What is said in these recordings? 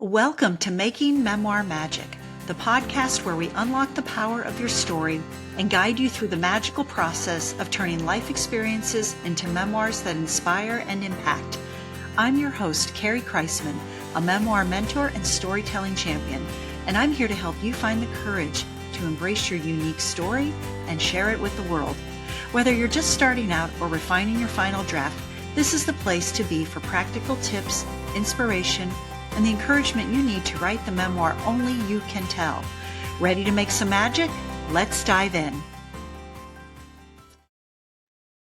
Welcome to Making Memoir Magic, the podcast where we unlock the power of your story and guide you through the magical process of turning life experiences into memoirs that inspire and impact. I'm your host, Carrie Kreisman, a memoir mentor and storytelling champion, and I'm here to help you find the courage to embrace your unique story and share it with the world. Whether you're just starting out or refining your final draft, this is the place to be for practical tips, inspiration, and the encouragement you need to write the memoir only you can tell. Ready to make some magic? Let's dive in.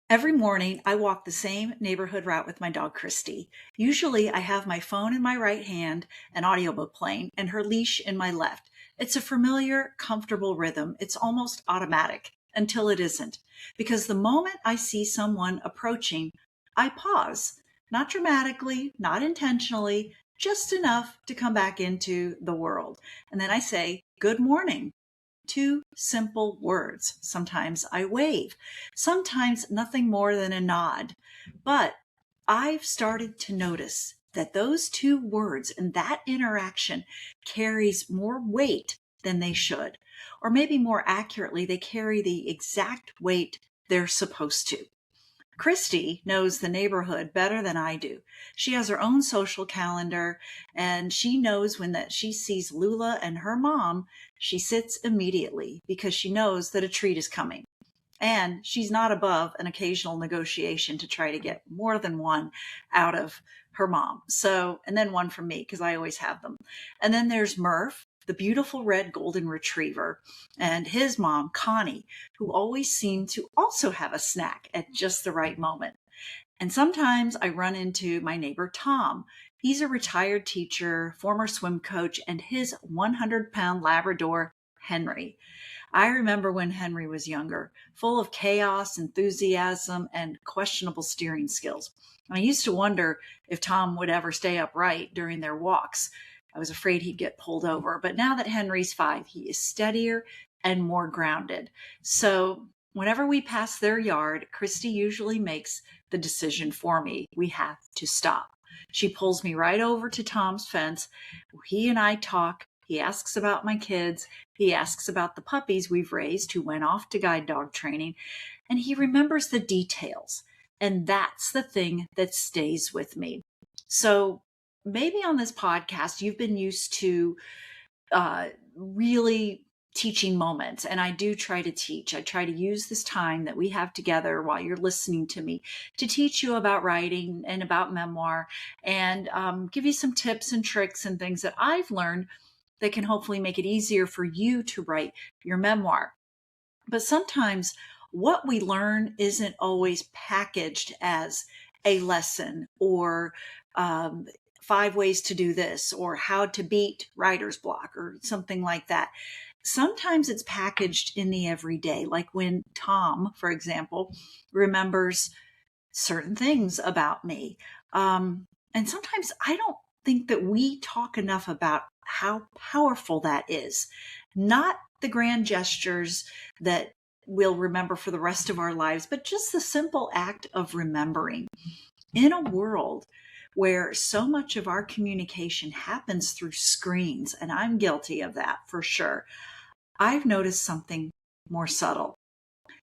Every morning, I walk the same neighborhood route with my dog, Christy. Usually, I have my phone in my right hand, an audiobook playing, and her leash in my left. It's a familiar, comfortable rhythm. It's almost automatic until it isn't. Because the moment I see someone approaching, I pause. Not dramatically, not intentionally, just enough to come back into the world. And then I say, "Good morning." 2 simple words. Sometimes I wave, sometimes nothing more than a nod. But I've started to notice that those 2 words and that interaction carries more weight than they should. Or maybe more accurately, they carry the exact weight they're supposed to. Christy knows the neighborhood better than I do. She has her own social calendar, and she knows when that she sees Lula and her mom, she sits immediately because she knows that a treat is coming. And she's not above an occasional negotiation to try to get more than one out of her mom. And then one from me, because I always have them. And then there's Murph, the beautiful red golden retriever, and his mom, Connie, who always seem to also have a snack at just the right moment. And sometimes I run into my neighbor, Tom. He's a retired teacher, former swim coach, and his 100-pound Labrador, Henry. I remember when Henry was younger, full of chaos, enthusiasm, and questionable steering skills. I used to wonder if Tom would ever stay upright during their walks. I was afraid he'd get pulled over. But now that Henry's 5, he is steadier and more grounded. So whenever we pass their yard, Christy usually makes the decision for me. We have to stop. She pulls me right over to Tom's fence. He and I talk. He asks about my kids. He asks about the puppies we've raised who went off to guide dog training. And he remembers the details. And that's the thing that stays with me. So maybe on this podcast, you've been used to really teaching moments. And I do try to teach. I try to use this time that we have together while you're listening to me to teach you about writing and about memoir and give you some tips and tricks and things that I've learned that can hopefully make it easier for you to write your memoir. But sometimes what we learn isn't always packaged as a lesson or 5 ways to do this or how to beat writer's block or something like that. Sometimes it's packaged in the everyday, like when Tom, for example, remembers certain things about me. And sometimes I don't think that we talk enough about how powerful that is. Not the grand gestures that we'll remember for the rest of our lives, but just the simple act of remembering. In a world where so much of our communication happens through screens, and I'm guilty of that for sure, I've noticed something more subtle.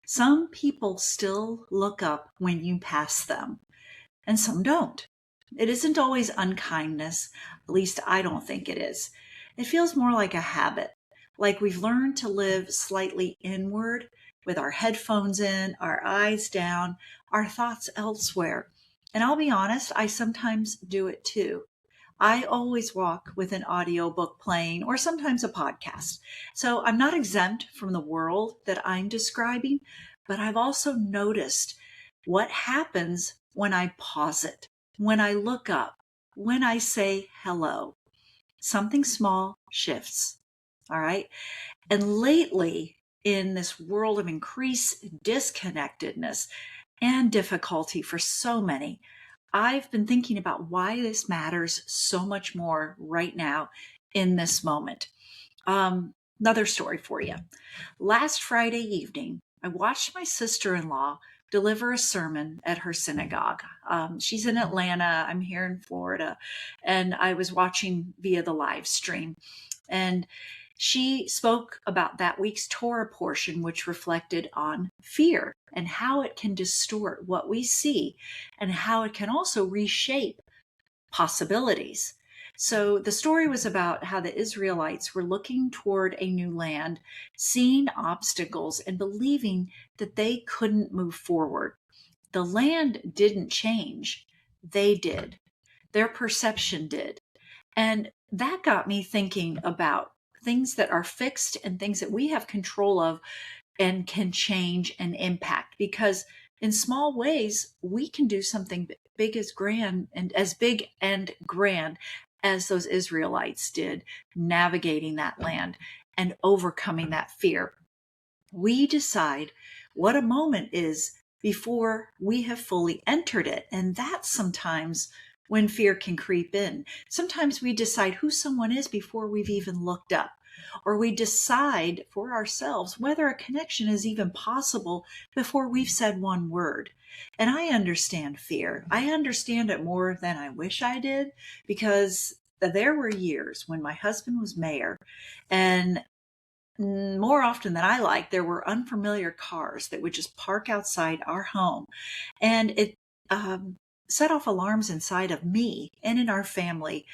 Some people still look up when you pass them, and some don't. It isn't always unkindness, at least I don't think it is. It feels more like a habit, like we've learned to live slightly inward with our headphones in, our eyes down, our thoughts elsewhere. And I'll be honest, I sometimes do it too. I always walk with an audiobook playing or sometimes a podcast. So I'm not exempt from the world that I'm describing, but I've also noticed what happens when I pause it, when I look up, when I say hello. Something small shifts. All right. And lately, in this world of increased disconnectedness and difficulty for so many, I've been thinking about why this matters so much more right now in this moment. Another story for you. Last Friday evening, I watched my sister-in-law deliver a sermon at her synagogue. She's in Atlanta. I'm here in Florida. And I was watching via the live stream. And she spoke about that week's Torah portion, which reflected on fear and how it can distort what we see and how it can also reshape possibilities. So the story was about how the Israelites were looking toward a new land, seeing obstacles and believing that they couldn't move forward. The land didn't change, they did. Their perception did. And that got me thinking about things that are fixed and things that we have control of and can change and impact, because in small ways we can do something big as grand and as big and grand as those Israelites did, navigating that land and overcoming that fear. We decide what a moment is before we have fully entered it, and that's sometimes when fear can creep in. Sometimes we decide who someone is before we've even looked up, or we decide for ourselves whether a connection is even possible before we've said one word. And I understand fear. I understand it more than I wish I did, because there were years when my husband was mayor, and more often than I like, there were unfamiliar cars that would just park outside our home. And it set off alarms inside of me and in our family.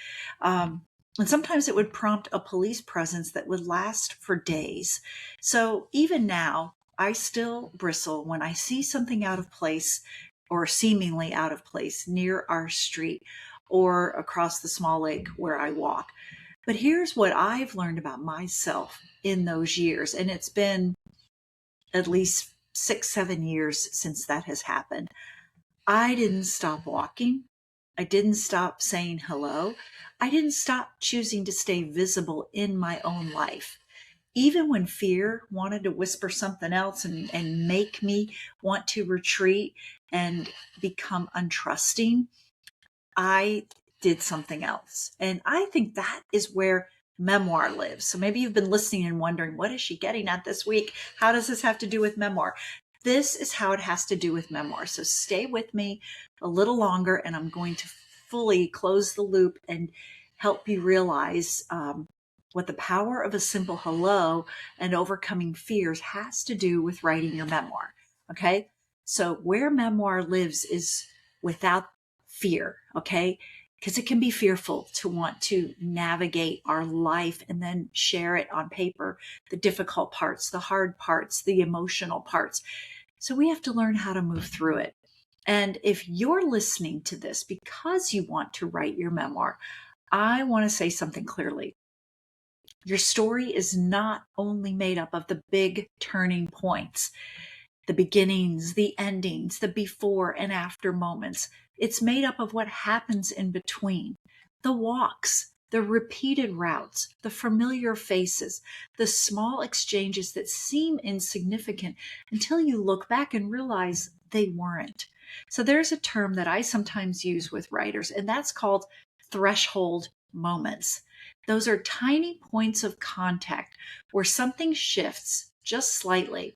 And sometimes it would prompt a police presence that would last for days. So even now, I still bristle when I see something out of place or seemingly out of place near our street or across the small lake where I walk. But here's what I've learned about myself in those years. And it's been at least 6-7 years since that has happened. I didn't stop walking. I didn't stop saying hello. I didn't stop choosing to stay visible in my own life. Even when fear wanted to whisper something else and make me want to retreat and become untrusting, I did something else. And I think that is where memoir lives. So maybe you've been listening and wondering, what is she getting at this week? How does this have to do with memoir? This is how it has to do with memoir. So stay with me a little longer, and I'm going to fully close the loop and help you realize what the power of a simple hello and overcoming fears has to do with writing your memoir. Okay. So where memoir lives is without fear. Okay. Because it can be fearful to want to navigate our life and then share it on paper, the difficult parts, the hard parts, the emotional parts. So we have to learn how to move through it. And if you're listening to this because you want to write your memoir, I want to say something clearly. Your story is not only made up of the big turning points, the beginnings, the endings, the before and after moments. It's made up of what happens in between, the walks, the repeated routes, the familiar faces, the small exchanges that seem insignificant until you look back and realize they weren't. So there's a term that I sometimes use with writers, and that's called threshold moments. Those are tiny points of contact where something shifts just slightly.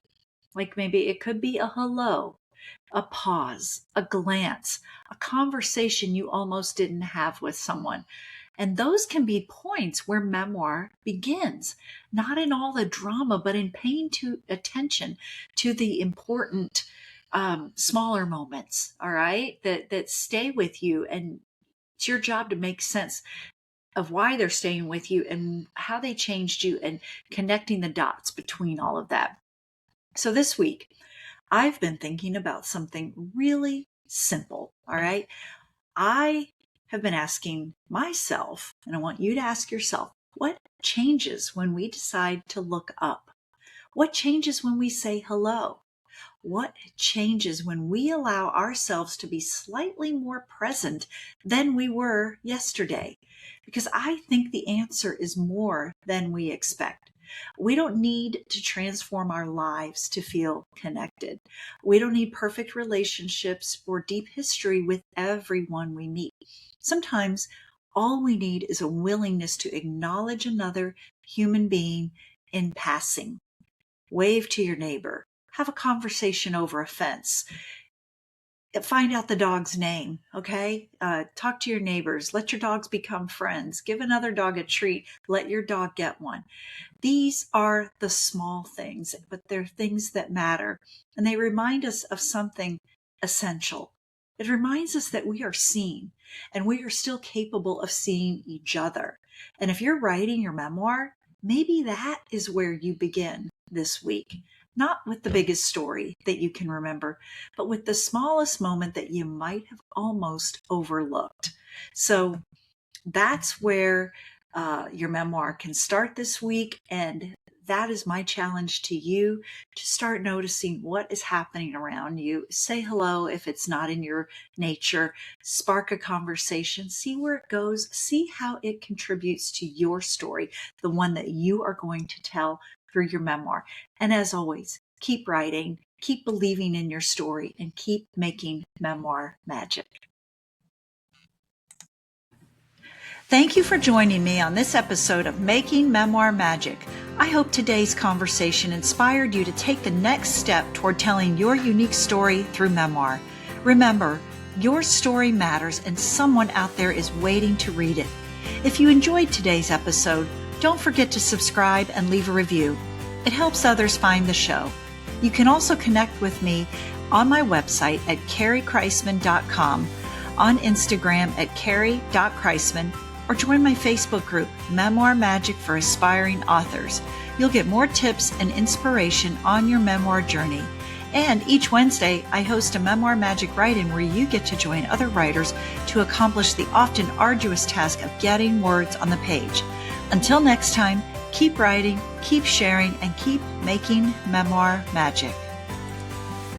Like maybe it could be a hello, a pause, a glance, a conversation you almost didn't have with someone. And those can be points where memoir begins, not in all the drama, but in paying attention to the important smaller moments, all right, that stay with you. And it's your job to make sense of why they're staying with you and how they changed you and connecting the dots between all of that. So this week, I've been thinking about something really simple, all right? I have been asking myself, and I want you to ask yourself, what changes when we decide to look up? What changes when we say hello? What changes when we allow ourselves to be slightly more present than we were yesterday? Because I think the answer is more than we expect. We don't need to transform our lives to feel connected. We don't need perfect relationships or deep history with everyone we meet. Sometimes all we need is a willingness to acknowledge another human being in passing. Wave to your neighbor. Have a conversation over a fence. Find out the dog's name, okay? Talk to your neighbors. Let your dogs become friends. Give another dog a treat. Let your dog get one. These are the small things, but they're things that matter. And they remind us of something essential. It reminds us that we are seen and we are still capable of seeing each other. And if you're writing your memoir, maybe that is where you begin this week. Not with the biggest story that you can remember, but with the smallest moment that you might have almost overlooked. So that's where your memoir can start this week. And that is my challenge to you, to start noticing what is happening around you. Say hello if it's not in your nature. Spark a conversation. See where it goes. See how it contributes to your story, the one that you are going to tell through your memoir. And as always, keep writing, keep believing in your story, and keep making memoir magic. Thank you for joining me on this episode of Making Memoir Magic. I hope today's conversation inspired you to take the next step toward telling your unique story through memoir. Remember, your story matters and someone out there is waiting to read it. If you enjoyed today's episode, don't forget to subscribe and leave a review. It helps others find the show. You can also connect with me on my website at carriekreisman.com, on Instagram at carrie.kreisman, or join my Facebook group, Memoir Magic for Aspiring Authors. You'll get more tips and inspiration on your memoir journey. And each Wednesday, I host a Memoir Magic write-in where you get to join other writers to accomplish the often arduous task of getting words on the page. Until next time, keep writing, keep sharing, and keep making memoir magic.